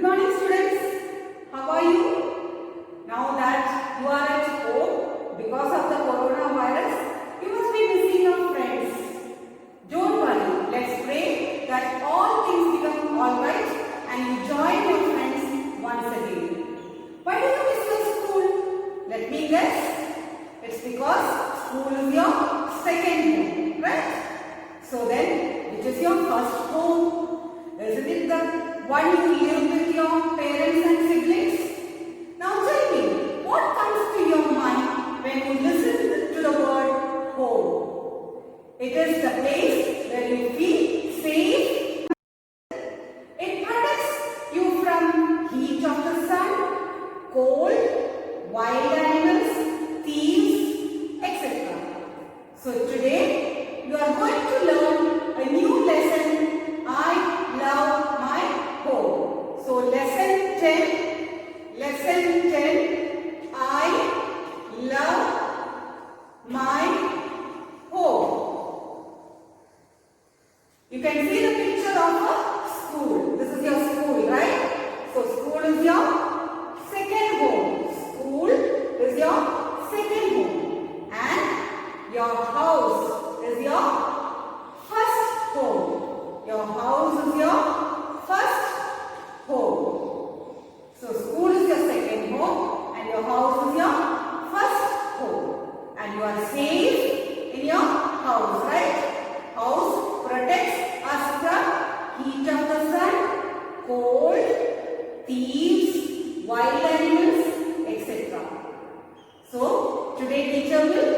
morning students. How are you? Now that you are at home because of the coronavirus, you must be missing your friends. Don't worry, let's pray that all things become alright and you join your friends once again. Why do you miss your school? Let me guess. It's because school is your second home, right? So then, which is your first home? Isn't it the one you live with your parents and siblings? Now tell me, what comes to your mind when you listen to the word home? It is the place where you feel safe. It protects you from heat of the sun, cold, wild animals, thieves, etc. So today you are going to learn a new lesson. I love my home. So lesson 10, I love my home. You can see the picture of a school. This is your school, right? So school is your second home. School is your second home. And your house is your first home. Your house is your first home. So school is your second home and your house is your first home. And you are safe in your house, right? House protects us from heat of the sun, cold, thieves, wild animals, etc. So today teacher will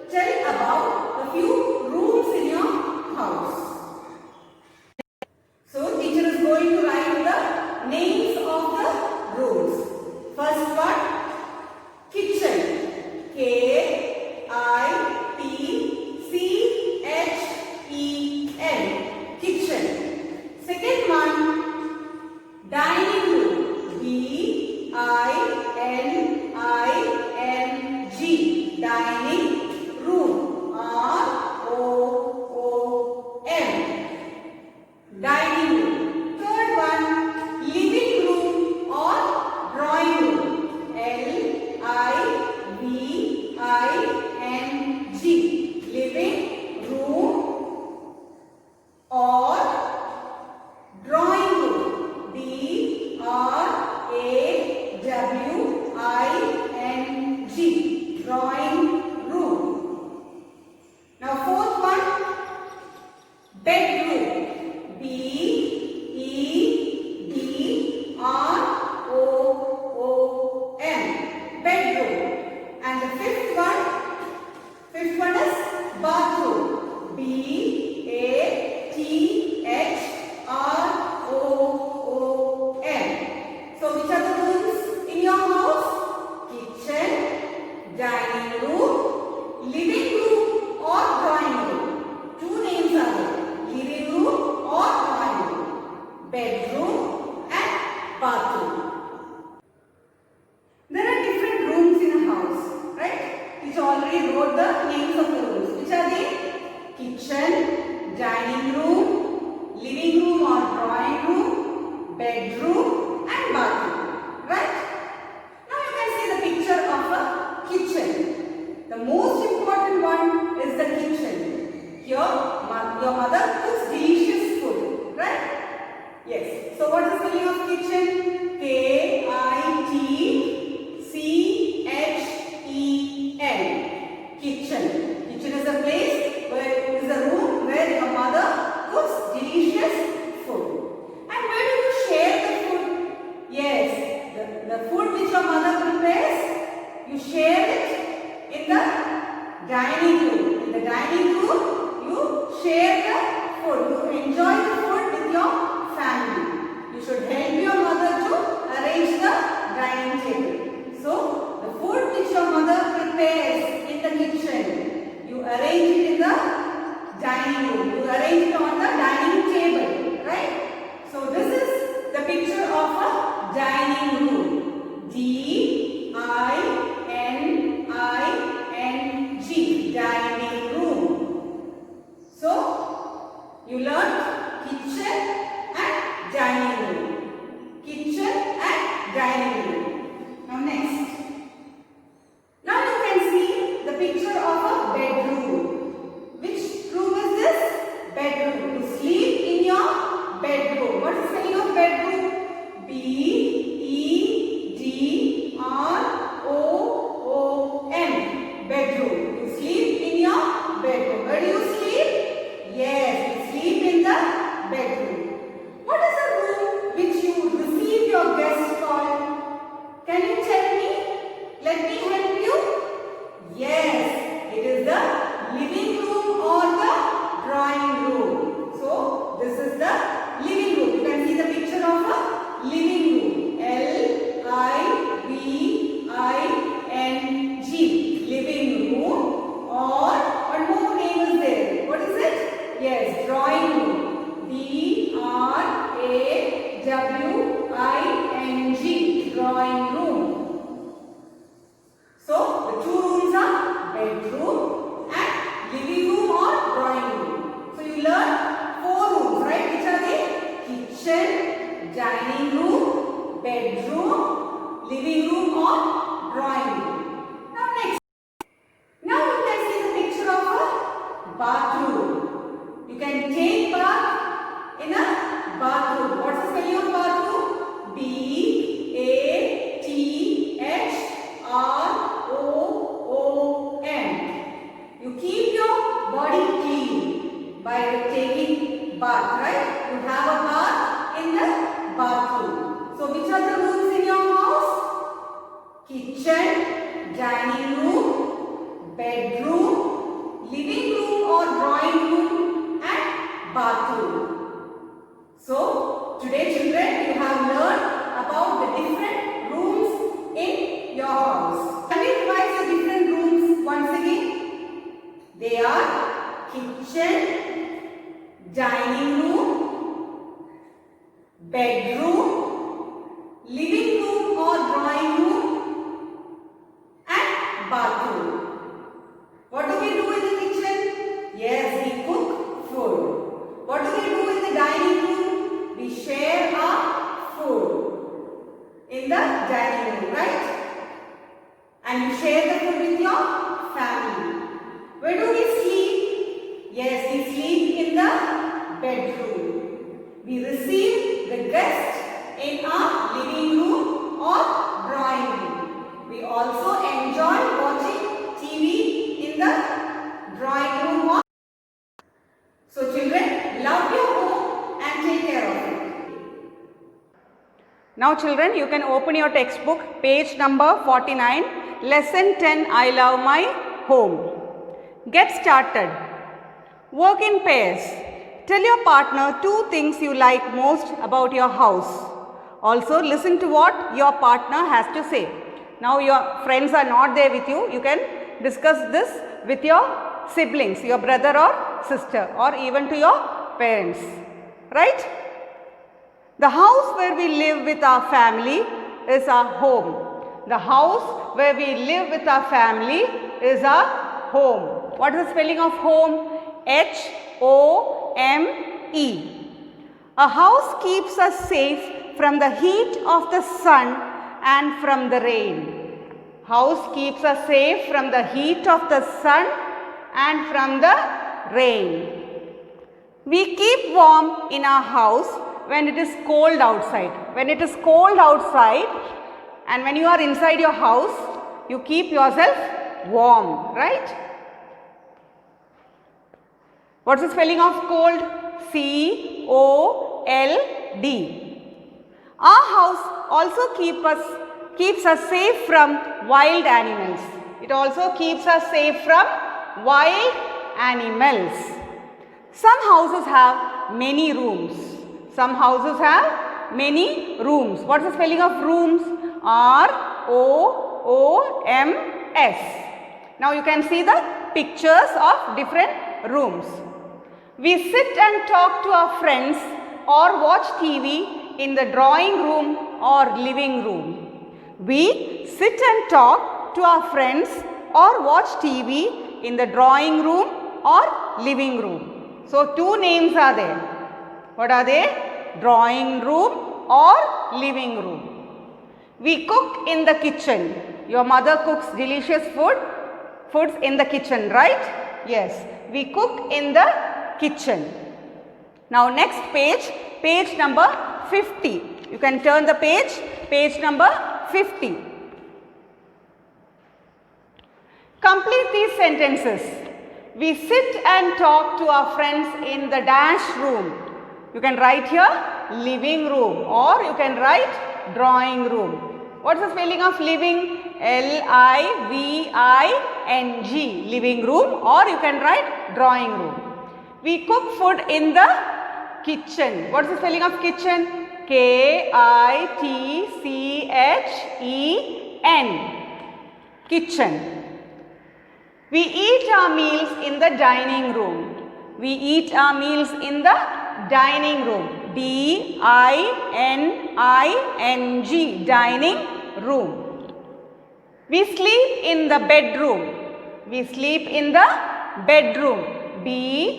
tell about a few rooms in your house. So teacher is going to write the names of the rooms. First one, kitchen. K-I-T-C-H-E-N. Kitchen. Second one, dining room. D-I-N-I-N-G. Dining room. R-O-O-M. Dining room. Third one, living room or drawing room. L-I-V-I-N-G. Living room or drawing room. D-R-A-W-I-N-G. Drawing room. Now fourth one, bedroom. B-E-D-R-O-O-M. Bedroom. And the fifth one is bathroom. B-A-T-H-R-O-O-M. So which are the rooms in your house? Kitchen, dining room, living room or drawing room. Two names are there. Living room or drawing room. Bedroom and bathroom. There are different rooms in a house, right? Which already wrote the names of the rooms. Which are they? Kitchen, dining room, living room or drawing room, bedroom and bathroom, right? Now you can see the picture of a kitchen. The most important one is the kitchen. Here your mother cooks delicious food, right? Yes. So what is the name of kitchen? K-I-T-C-H-E-N. Kitchen. Kitchen is a place where is a room where your mother cooks delicious food. And where do you share the food? Yes, the food which your mother prepares, you share it in the dining room. In the dining room, you share the food. You enjoy the food with your family. You should help your mother to arrange the dining table. So, the food which your mother prepares in the kitchen, you arrange it in the dining room. You arrange it on the dining table, right? So, this is the picture of a dining room. D-I-N-I-N-G. Dining room. So, you learned kitchen and dining room. Kitchen dining room. Now next. Now you can see the picture of a bedroom. Which room is this? Bedroom. You sleep in your bedroom. What is the spelling of bedroom? B-E-D-R-O-O-M. Bedroom. You sleep in your bedroom. Where do you sleep? Yes, you sleep in the bedroom. What is the room which you receive your guests called? Can you tell me? Let me help you. Yes, it is the living room or the drawing room. So, this is the living room. You can see the picture of a living room. L-I-V-I-N-G. Living room, or one more name is there. What is it? Yes, drawing room. D-R-A-W-I-N-G. Drawing room. So, the two rooms are bedroom and living room or drawing room. So, you learn four rooms, right? Which are they? Kitchen, dining room, bedroom, living room or drawing room. Now next. Now you can see the picture of a bathroom. You can take bath in a bathroom. What's the spelling of bathroom? B-A-T-H-R-O-O-M. You keep your body clean by taking bath, right? You have a bath in the bathroom. So which are the rooms in your house? Kitchen, dining room, bedroom, living room or drawing room and bathroom. So today children, you have learned about the different rooms in your house. Can we revise the different rooms once again? They are kitchen, dining room, bedroom, living room or drawing room and bathroom. What do we do in the kitchen? Yes, we cook food. What do we do in the dining room? We share our food in the dining room, right? And you share the food with your family. Where do we sleep? Yes, we sleep in the bedroom. We receive the guest in our living room or drawing room. We also enjoy watching TV in the drawing room or. So children, love your home and take care of it. Now children, you can open your textbook, page number 49, lesson 10, I love my home. Get started. Work in pairs. Tell your partner 2 things you like most about your house. Also listen to what your partner has to say. Now your friends are not there with you. You can discuss this with your siblings, your brother or sister, or even to your parents. Right? The house where we live with our family is our home. The house where we live with our family is our home. What is the spelling of home? H-O-M-E. A house keeps us safe from the heat of the sun and from the rain. House keeps us safe from the heat of the sun and from the rain. We keep warm in our house when it is cold outside. When it is cold outside and when you are inside your house, you keep yourself warm, right? What's the spelling of cold? C-O-L-D. Our house also keeps us safe from wild animals. It also keeps us safe from wild animals. Some houses have many rooms. Some houses have many rooms. What's the spelling of rooms? R-O-O-M-S. Now you can see the pictures of different rooms. We sit and talk to our friends or watch TV in the drawing room or living room. We sit and talk to our friends or watch TV in the drawing room or living room. So 2 names are there. What are they? Drawing room or living room. We cook in the kitchen. Your mother cooks delicious foods in the kitchen, right? Yes, we cook in the kitchen. Now next page, page number 50. You can turn the page number 50. Complete these sentences. We sit and talk to our friends in the dash room. You can write here living room, or you can write drawing room. What is the spelling of living? L-I-V-I-N-G, living room, or you can write drawing room. We cook food in the kitchen. What is the spelling of kitchen? K-I-T-C-H-E-N, kitchen. We eat our meals in the dining room. We eat our meals in the dining room. D-I-N-I-N-G, dining room. We sleep in the bedroom. We sleep in the bedroom. B-E-D-R-O-O-M,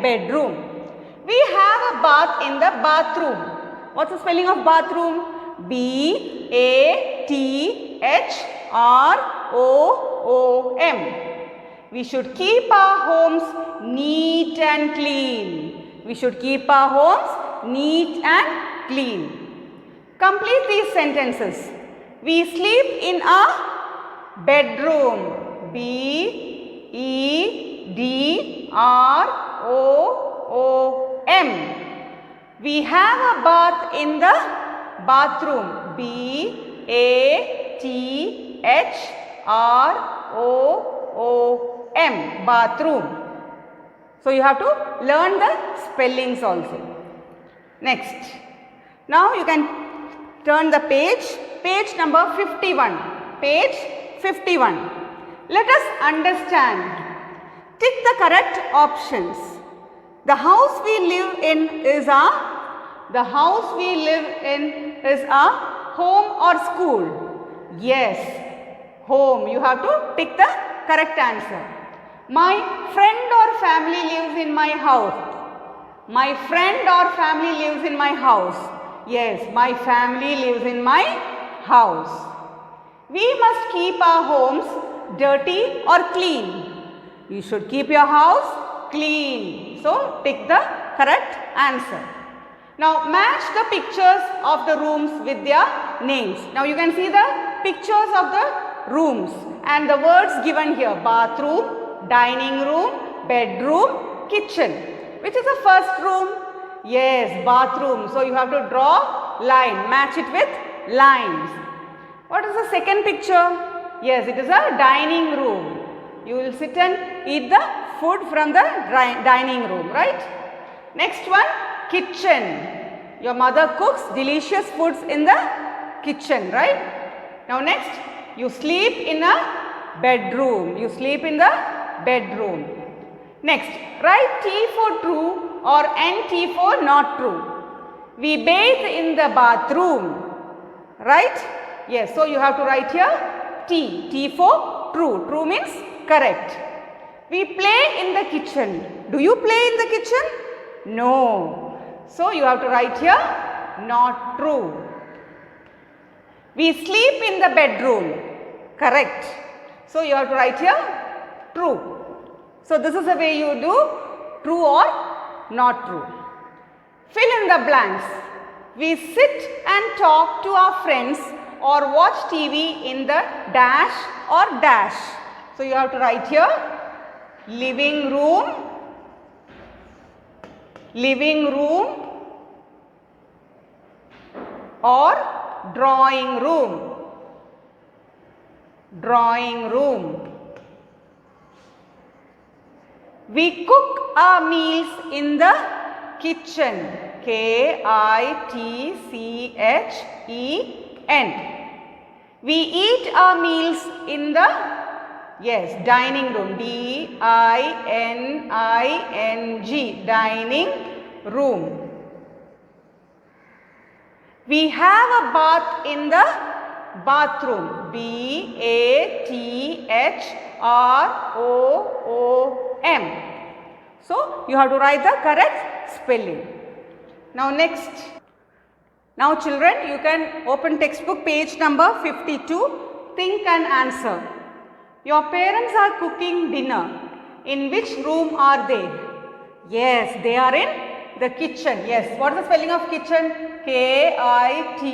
bedroom. We have a bath in the bathroom. What's the spelling of bathroom? B-A-T-H-R-O-O-M. We should keep our homes neat and clean. We should keep our homes neat and clean. Complete these sentences. We sleep in a bedroom. B-E-D-R-O-O-M. We have a bath in the bathroom. B-A-T-H-R-O-O-M, bathroom. So you have to learn the spellings also. Next. Now you can turn the page number 51. Page 51. Let us understand. Tick the correct options. The house we live in is a home or school? Yes, home. You have to pick the correct answer. My friend or family lives in my house. My friend or family lives in my house. Yes, my family lives in my house. We must keep our homes dirty or clean. You should keep your house clean. So, pick the correct answer. Now, match the pictures of the rooms with their names. Now, you can see the pictures of the rooms and the words given here. Bathroom, dining room, bedroom, kitchen. Which is the first room? Yes, bathroom. So, you have to draw line. Match it with lines. What is the second picture? Yes, it is a dining room. You will sit and eat the food from the dining room, right? Next one, kitchen. Your mother cooks delicious foods in the kitchen, right? Now next, you sleep in a bedroom. You sleep in the bedroom. Next, write T for true or NT for not true. We bathe in the bathroom, right? Yes, so you have to write here T. T for true. True means correct. We play in the kitchen. Do you play in the kitchen? No. So you have to write here not true. We sleep in the bedroom. Correct. So you have to write here true. So this is the way you do true or not true. Fill in the blanks. We sit and talk to our friends or watch TV in the dash or dash. So you have to write here living room, or drawing room. We cook our meals in the kitchen. K-I-T-C-H-E-N. We eat our meals in the dining room. D-I-N-I-N-G, dining room. We have a bath in the bathroom. B-A-T-H-R-O-O-M. So, you have to write the correct spelling. Now next. Now children, you can open textbook page number 52. Think and answer. Your parents are cooking dinner. In which room are they? Yes, they are in the kitchen. Yes. What is the spelling of kitchen? K-I-T-C-H-E-N.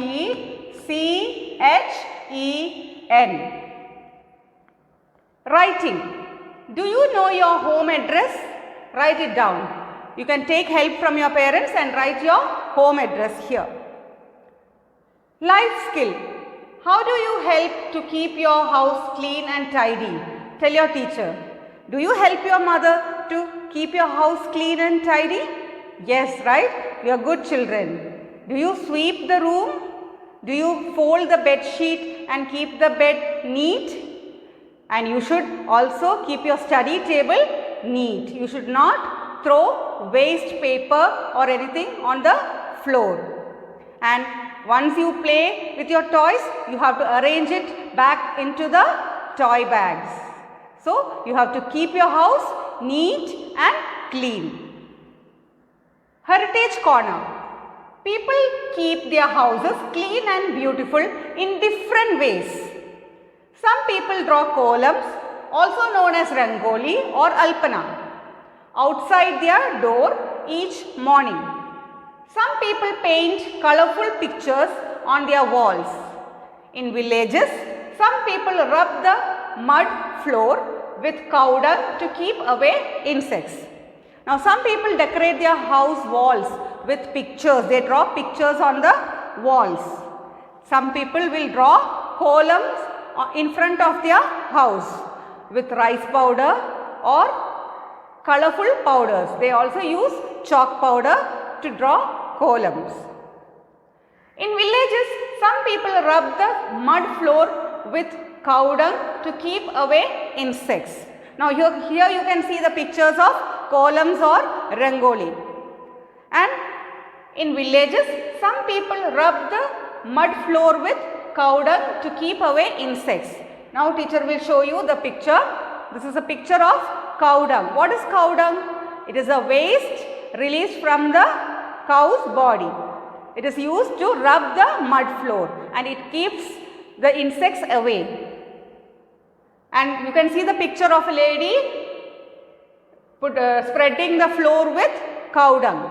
Writing. Do you know your home address? Write it down. You can take help from your parents and write your home address here. Life skill. How do you help to keep your house clean and tidy? Tell your teacher. Do you help your mother to keep your house clean and tidy? Yes, right? You are good children. Do you sweep the room? Do you fold the bed sheet and keep the bed neat? And you should also keep your study table neat. You should not throw waste paper or anything on the floor. And once you play with your toys, you have to arrange it back into the toy bags. So, you have to keep your house neat and clean. Heritage Corner. People keep their houses clean and beautiful in different ways. Some people draw columns, also known as Rangoli or Alpana, outside their door each morning. Some people paint colorful pictures on their walls. In villages, some people rub the mud floor with cow dung to keep away insects. Now, some people decorate their house walls with pictures. They draw pictures on the walls. Some people will draw columns in front of their house with rice powder or colorful powders. They also use chalk powder to draw columns. In villages, some people rub the mud floor with cow dung to keep away insects. Now here you can see the pictures of columns or rangoli. And in villages, some people rub the mud floor with cow dung to keep away insects. Now teacher will show you the picture. This is a picture of cow dung. What is cow dung? It is a waste released from the cow's body. It is used to rub the mud floor and it keeps the insects away. And you can see the picture of a lady spreading the floor with cow dung.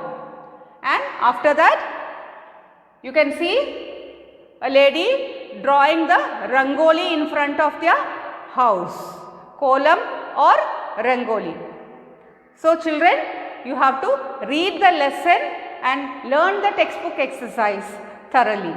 And after that, you can see a lady drawing the rangoli in front of their house, column or rangoli. So children, you have to read the lesson and learn the textbook exercise thoroughly.